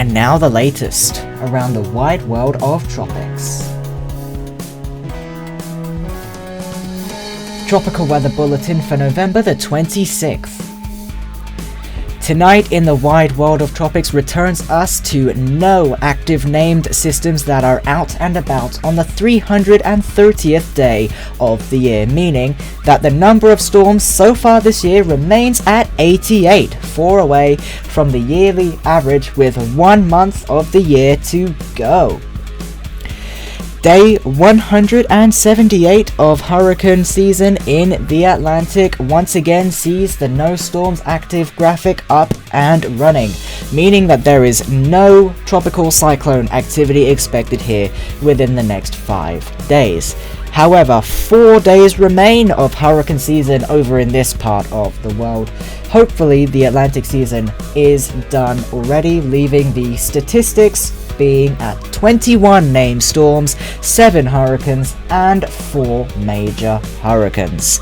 And now the latest around the wide world of tropics. Tropical Weather Bulletin for November the 26th. Tonight in the wide world of tropics returns us to no active named systems that are out and about on the 330th day of the year, meaning that the number of storms so far this year remains at 88, 4 away from the yearly average with 1 month of the year to go. Day 178 of hurricane season in the Atlantic once again sees the no storms active graphic up and running, meaning that there is no tropical cyclone activity expected here within the next 5 days. However, 4 days remain of hurricane season over in this part of the world. Hopefully the Atlantic season is done already, leaving the statistics being at 21 named storms, 7 hurricanes, and 4 major hurricanes.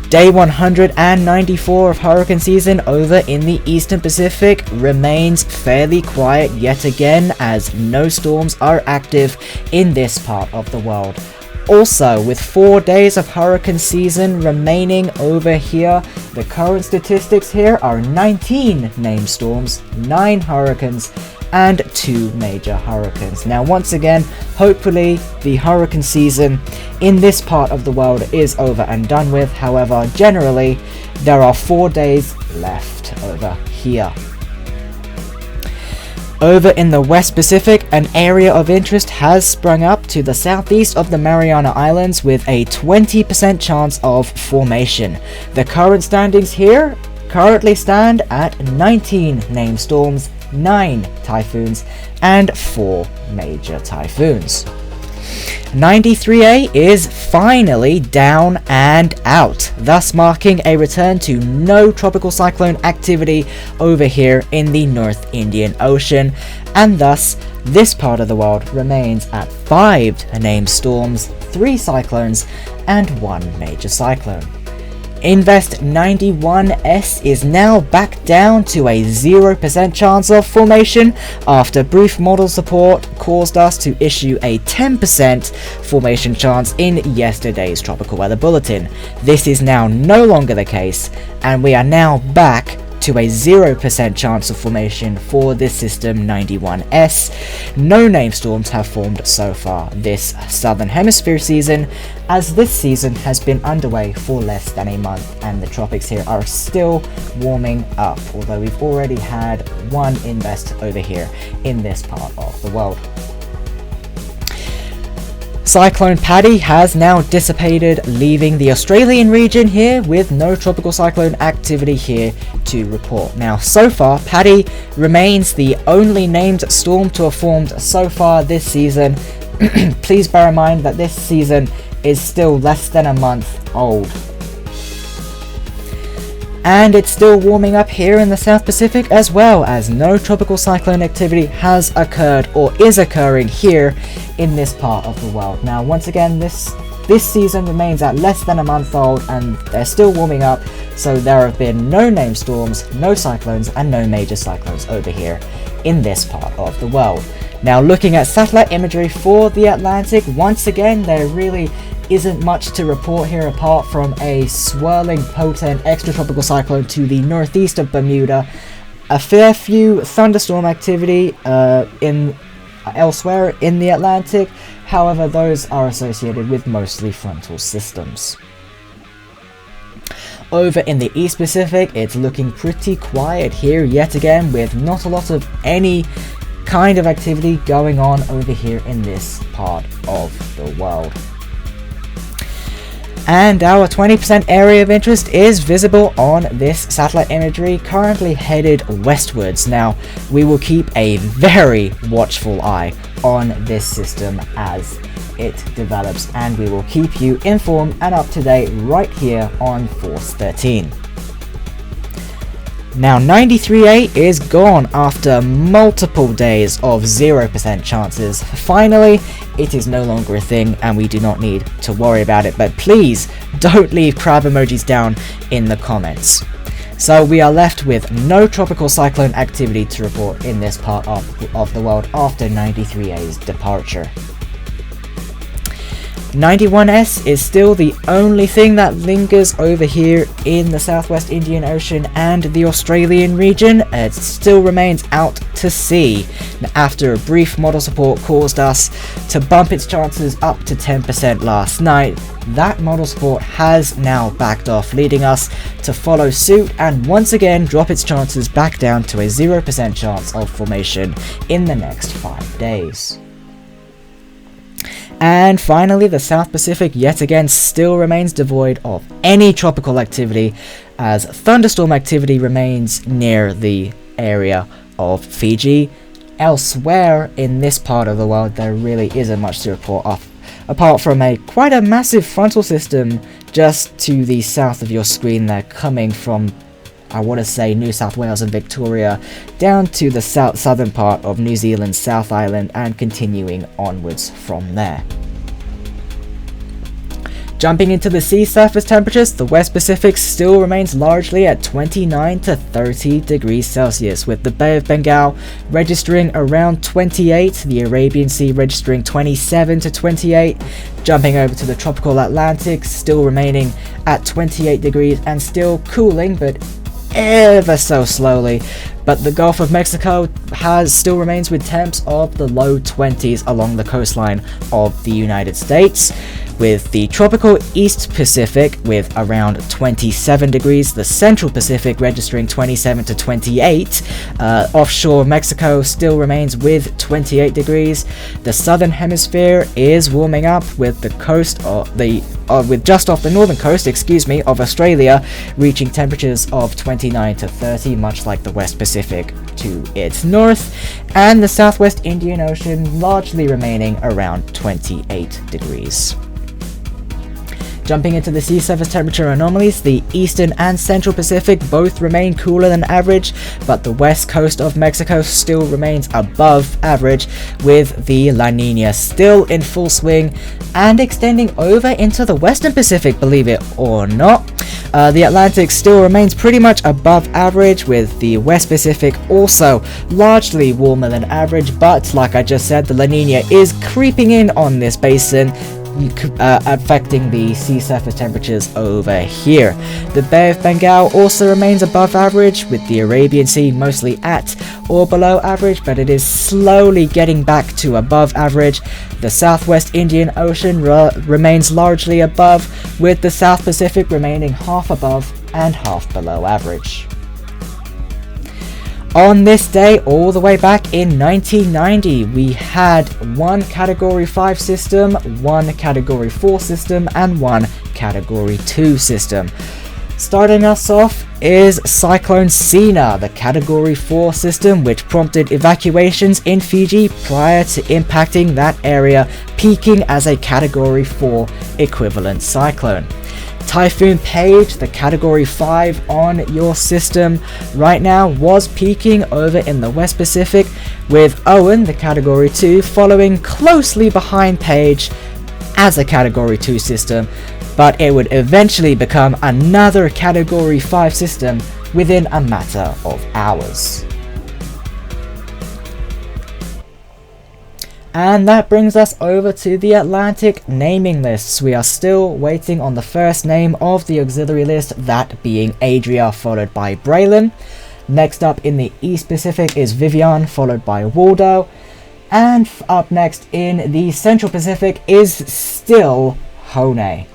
Day 194 of hurricane season over in the Eastern Pacific remains fairly quiet yet again, as no storms are active in this part of the world. Also, with 4 days of hurricane season remaining over here, the current statistics here are 19 named storms, 9 hurricanes, and 2 major hurricanes. Now once again, hopefully the hurricane season in this part of the world is over and done with. However, generally there are 4 days left over here. Over in the West Pacific, an area of interest has sprung up to the southeast of the Mariana Islands with a 20% chance of formation. The current standings here currently stand at 19 named storms, 9 typhoons, and 4 major typhoons. 93A is finally down and out, thus marking a return to no tropical cyclone activity over here in the North Indian Ocean, and thus this part of the world remains at 5 named storms, 3 cyclones, and 1 major cyclone. Invest 91S is now back down to a 0% chance of formation after brief model support caused us to issue a 10% formation chance in yesterday's Tropical Weather Bulletin. This is now no longer the case, and we are now back to a 0% chance of formation for this system 91S. No named storms have formed so far this Southern Hemisphere season, as this season has been underway for less than a month and the tropics here are still warming up, although we've already had 1 invest over here in this part of the world. Cyclone Paddy has now dissipated, leaving the Australian region here with no tropical cyclone activity here to report. Now, so far, Paddy remains the only named storm to have formed so far this season. Please bear in mind that this season is still less than a month old. And it's still warming up here in the South Pacific as well, as no tropical cyclone activity has occurred or is occurring here in this part of the world. Now once again, this season remains at less than a month old and they're still warming up, so there have been no named storms, no cyclones, and no major cyclones over here in this part of the world. Now looking at satellite imagery for the Atlantic, once again there really isn't much to report here apart from a swirling potent extratropical cyclone to the northeast of Bermuda, a fair few thunderstorm activity elsewhere in the Atlantic. However, those are associated with mostly frontal systems. Over in the East Pacific, it's looking pretty quiet here yet again, with not a lot of any kind of activity going on over here in this part of the world. And our 20% area of interest is visible on this satellite imagery, currently headed westwards. Now, we will keep a very watchful eye on this system as it develops, and we will keep you informed and up to date right here on Force 13. Now 93A is gone after multiple days of 0% chances. Finally, it is no longer a thing and we do not need to worry about it, but please don't leave crab emojis down in the comments. So we are left with no tropical cyclone activity to report in this part of the world after 93A's departure. 91S is still the only thing that lingers over here in the Southwest Indian Ocean and the Australian region. It still remains out to sea after a brief model support caused us to bump its chances up to 10% last night. That model support has now backed off, leading us to follow suit and once again drop its chances back down to a 0% chance of formation in the next 5 days. And finally, the South Pacific yet again still remains devoid of any tropical activity, as thunderstorm activity remains near the area of Fiji. Elsewhere in this part of the world, there really isn't much to report off, apart from quite a massive frontal system just to the south of your screen there, coming from, I want to say, New South Wales and Victoria, down to the southern part of New Zealand's South Island and continuing onwards from there. Jumping into the sea surface temperatures, the West Pacific still remains largely at 29 to 30 degrees Celsius, with the Bay of Bengal registering around 28, the Arabian Sea registering 27 to 28, jumping over to the tropical Atlantic, still remaining at 28 degrees and still cooling, but ever so slowly. But the Gulf of Mexico still remains with temps of the low 20s along the coastline of the United States, with the tropical East Pacific with around 27 degrees, the Central Pacific registering 27 to 28, offshore Mexico still remains with 28 degrees. The Southern Hemisphere is warming up with the coast of with just off the northern coast, of Australia, reaching temperatures of 29 to 30, much like the West Pacific to its north, and the Southwest Indian Ocean largely remaining around 28 degrees. Jumping into the sea surface temperature anomalies, the Eastern and Central Pacific both remain cooler than average, but the west coast of Mexico still remains above average, with the La Nina still in full swing and extending over into the Western Pacific, believe it or not. The Atlantic still remains pretty much above average, with the West Pacific also largely warmer than average, but like I just said, the La Nina is creeping in on this basin, affecting the sea surface temperatures over here. The Bay of Bengal also remains above average, with the Arabian Sea mostly at or below average, but it is slowly getting back to above average. The Southwest Indian Ocean remains largely above, with the South Pacific remaining half above and half below average. On this day, all the way back in 1990, we had one Category 5 system, one Category 4 system, and one Category 2 system. Starting us off is Cyclone Sina, the Category 4 system, which prompted evacuations in Fiji prior to impacting that area, peaking as a Category 4 equivalent cyclone. Typhoon Paige, the Category 5 on your system right now, was peaking over in the West Pacific, with Owen, the Category 2, following closely behind Paige as a Category 2 system, but it would eventually become another Category 5 system within a matter of hours. And that brings us over to the Atlantic naming lists. We are still waiting on the first name of the auxiliary list, that being Adria, followed by Braylon. Next up in the East Pacific is Vivian, followed by Waldo. And up next in the Central Pacific is still Hone.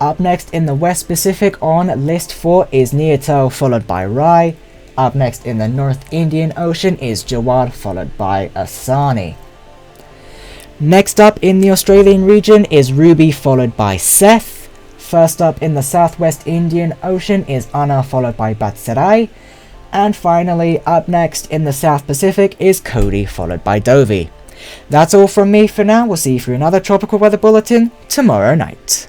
Up next in the West Pacific on list 4 is Nieto, followed by Rai. Up next in the North Indian Ocean is Jawad, followed by Asani. Next up in the Australian region is Ruby, followed by Seth. First up in the Southwest Indian Ocean is Anna, followed by Batsarai. And finally, up next in the South Pacific is Cody, followed by Dovi. That's all from me for now. We'll see you for another Tropical Weather Bulletin tomorrow night.